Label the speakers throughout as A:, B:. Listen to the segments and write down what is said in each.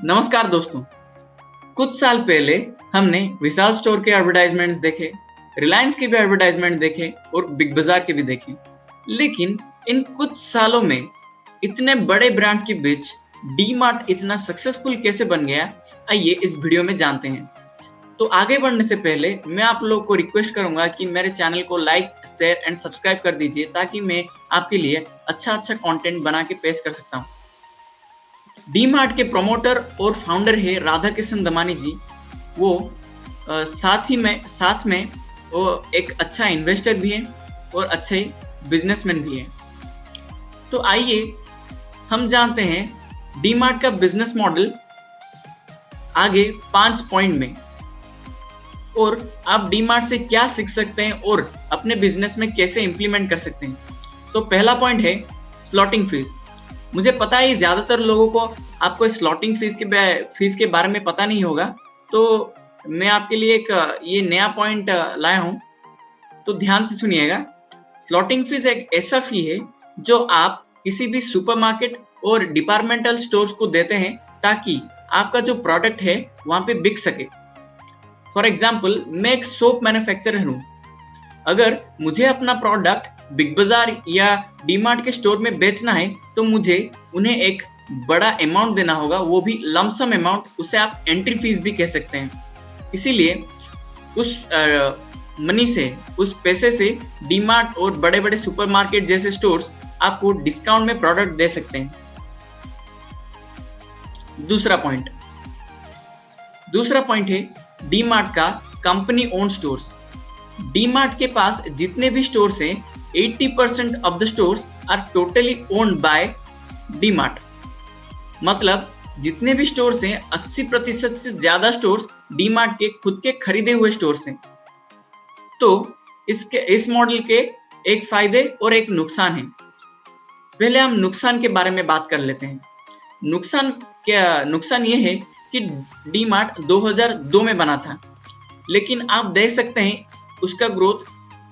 A: नमस्कार दोस्तों। कुछ साल पहले हमने विशाल स्टोर के एडवर्टाइजमेंट्स देखे, रिलायंस के भी एडवर्टाइजमेंट देखे और बिग बाजार के भी देखे। लेकिन इन कुछ सालों में इतने बड़े ब्रांड्स के बीच डी मार्ट इतना सक्सेसफुल कैसे बन गया, आइए इस वीडियो में जानते हैं। तो आगे बढ़ने से पहले मैं आप लोगों को रिक्वेस्ट करूंगा कि मेरे चैनल को लाइक, शेयर एंड सब्सक्राइब कर दीजिए ताकि मैं आपके लिए अच्छा कंटेंट बना के पेश कर सकता हूँ। डी मार्ट के प्रमोटर और फाउंडर है राधा किशन दमानी जी। वो साथ में वो एक अच्छा इन्वेस्टर भी है और अच्छे बिजनेसमैन भी है। तो आइए हम जानते हैं डी मार्ट का बिजनेस मॉडल आगे 5 पॉइंट में, और आप डी मार्ट से क्या सीख सकते हैं और अपने बिजनेस में कैसे इंप्लीमेंट कर सकते हैं। तो पहला पॉइंट है स्लॉटिंग फीस। मुझे पता है ज्यादातर लोगों को आपको स्लॉटिंग फीस के बारे में पता नहीं होगा, तो मैं आपके लिए एक ये नया पॉइंट लाया हूं, तो ध्यान से सुनिएगा। स्लॉटिंग फीस एक ऐसा फी है जो आप किसी भी सुपरमार्केट और डिपार्टमेंटल स्टोर्स को देते हैं ताकि आपका जो प्रोडक्ट है वहां पे बिक सके। फॉर एग्जाम्पल, मैं एक सोप मैन्युफैक्चरर हूँ। अगर मुझे अपना प्रोडक्ट बिग बाजार या डी मार्ट के स्टोर में बेचना है तो मुझे उन्हें एक बड़ा अमाउंट देना होगा, वो भी लमसम अमाउंट। उसे आप एंट्री फीस भी कह सकते हैं। इसीलिए उस मनी से, उस पैसे से डी मार्ट और बड़े बड़े सुपरमार्केट जैसे स्टोर्स आपको डिस्काउंट में प्रोडक्ट दे सकते हैं। दूसरा पॉइंट है डी मार्ट का company own stores. D Mart के पास जितने भी स्टोर्स हैं, 80% of the stores are totally owned by D Mart. मतलब जितने भी स्टोर्स हैं, 80% से ज्यादा स्टोर्स डी मार्ट के खुद के खरीदे हुए स्टोर्स हैं। तो इस मॉडल के एक फायदे और एक नुकसान है। पहले हम नुकसान के बारे में बात कर लेते हैं। नुकसान ये है कि डी मार्ट 2002 में बना था, लेकिन आप देख सकते हैं उसका ग्रोथ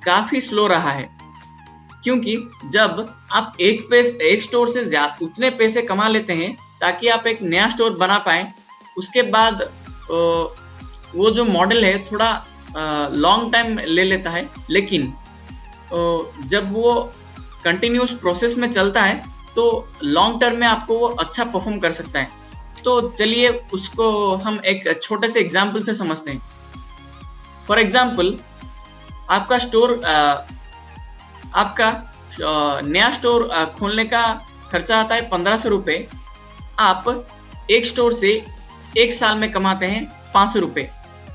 A: काफी स्लो रहा है, क्योंकि जब आप एक स्टोर से उतने पैसे कमा लेते हैं ताकि आप एक नया स्टोर बना पाए, उसके बाद वो जो मॉडल है थोड़ा लॉन्ग टाइम ले लेता है। लेकिन जब वो कंटिन्यूस प्रोसेस में चलता है तो लॉन्ग टर्म में आपको वो अच्छा परफॉर्म कर सकता है। तो चलिए उसको हम एक छोटे से एग्जाम्पल से समझते हैं। फॉर एग्जाम्पल, आपका नया स्टोर खोलने का खर्चा आता है 1500 रुपये। आप एक स्टोर से एक साल में कमाते हैं 500 रुपये,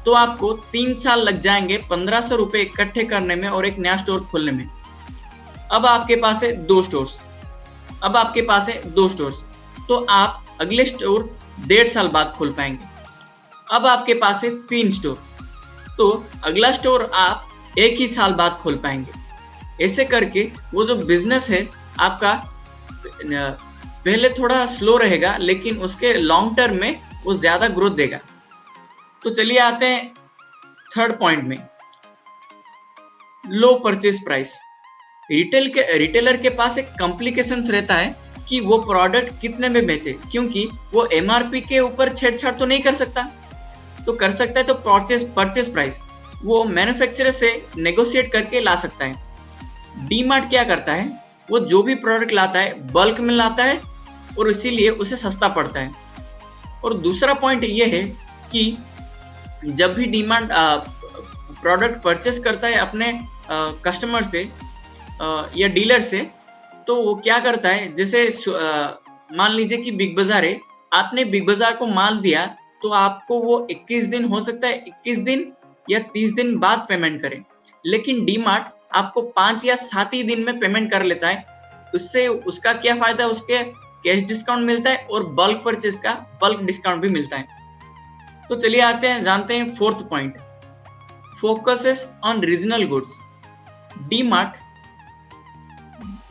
A: तो आपको 3 साल लग जाएंगे 1500 रुपये इकट्ठे करने में और एक नया स्टोर खोलने में। अब आपके पास है दो स्टोर्स, तो आप अगले स्टोर 1.5 साल बाद खोल पाएंगे। अब आपके पास है 3 स्टोर, तो अगला स्टोर आप 1 ही साल बाद खोल पाएंगे। ऐसे करके वो जो बिजनेस है आपका पहले थोड़ा स्लो रहेगा, लेकिन उसके लॉन्ग टर्म में वो ज्यादा ग्रोथ देगा। तो चलिए आते हैं थर्ड पॉइंट में, लो परचेज प्राइस। रिटेलर के पास एक कॉम्प्लिकेशंस रहता है कि वो प्रोडक्ट कितने में बेचे, क्योंकि वो एमआरपी के ऊपर छेड़छाड़ तो नहीं कर सकता। तो कर सकता है तो परचेज प्राइस वो मैन्युफैक्चरर से नेगोशिएट करके ला सकता है। डी मार्ट क्या करता है, वो जो भी प्रोडक्ट लाता है बल्क में लाता है और इसीलिए उसे सस्ता पड़ता है। और दूसरा पॉइंट ये है कि जब भी डी मार्ट प्रोडक्ट परचेस करता है अपने कस्टमर से या डीलर से, तो वो क्या करता है, जैसे मान लीजिए कि बिग बाजार है, आपने बिग बाजार को माल दिया तो आपको वो 21 दिन, हो सकता है 21 दिन या 30 दिन बाद पेमेंट करे। लेकिन डी मार्ट आपको 5 या 7 ही दिन में पेमेंट कर लेता है। उससे उसका क्या फायदा, उसके कैश डिस्काउंट मिलता है और बल्क परचेज का बल्क डिस्काउंट भी मिलता है। तो चलिए जानते हैं fourth point, focuses on regional goods. D mart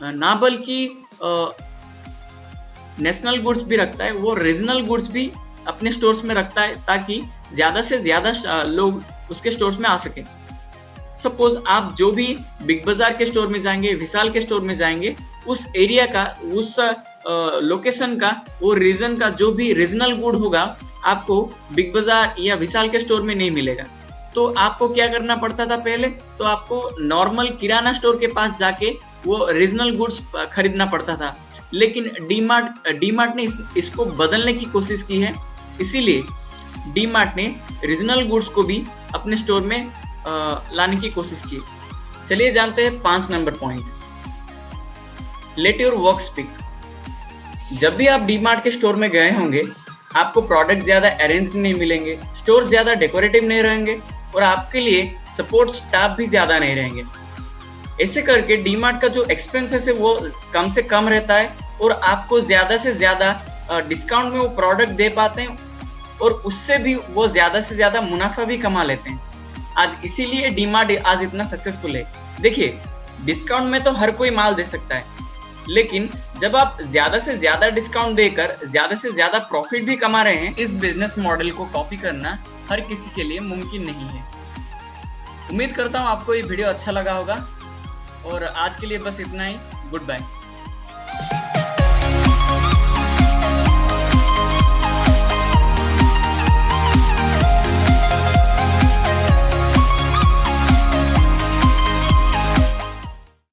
A: ना बल्कि नेशनल गुड्स भी रखता है, वो रीजनल गुड्स भी अपने स्टोर्स में रखता है ताकि ज्यादा से ज्यादा लोग उसके स्टोर्स में आ सके। सपोज आप जो भी बिग बाजार के स्टोर में जाएंगे, विशाल के स्टोर में जाएंगे, उस एरिया का, उस लोकेशन का, वो रीजन का जो भी रीजनल गुड होगा आपको बिग बाजार या विशाल के स्टोर में नहीं मिलेगा। तो आपको क्या करना पड़ता था पहले, तो आपको नॉर्मल किराना स्टोर के पास जाके वो रीजनल गुड्स खरीदना पड़ता था। लेकिन डीमार्ट ने इसको बदलने की कोशिश की है, इसीलिए डीमार्ट ने रीजनल गुड्स को भी अपने स्टोर में लाने की कोशिश की। चलिए जानते हैं 5 number point, let your work speak. जब भी आप डीमार्ट के स्टोर में गए होंगे, आपको प्रोडक्ट ज्यादा अरेंज नहीं मिलेंगे, स्टोर ज्यादा डेकोरेटिव नहीं रहेंगे और आपके लिए सपोर्ट स्टाफ भी ज्यादा नहीं रहेंगे। ऐसे करके डीमार्ट का जो एक्सपेंसेस है वो कम से कम रहता है और आपको ज्यादा से ज्यादा डिस्काउंट में वो प्रोडक्ट दे पाते हैं और उससे भी वो ज्यादा से ज्यादा मुनाफा भी कमा लेते हैं। आज इसीलिए डीमार्ट आज इतना सक्सेसफुल है। देखिए, डिस्काउंट में तो हर कोई माल दे सकता है, लेकिन जब आप ज्यादा से ज्यादा डिस्काउंट देकर ज्यादा से ज्यादा प्रॉफिट भी कमा रहे हैं, इस बिजनेस मॉडल को कॉपी करना हर किसी के लिए मुमकिन नहीं है। उम्मीद करता हूँ आपको ये वीडियो अच्छा लगा होगा और आज के लिए बस इतना ही। Good bye.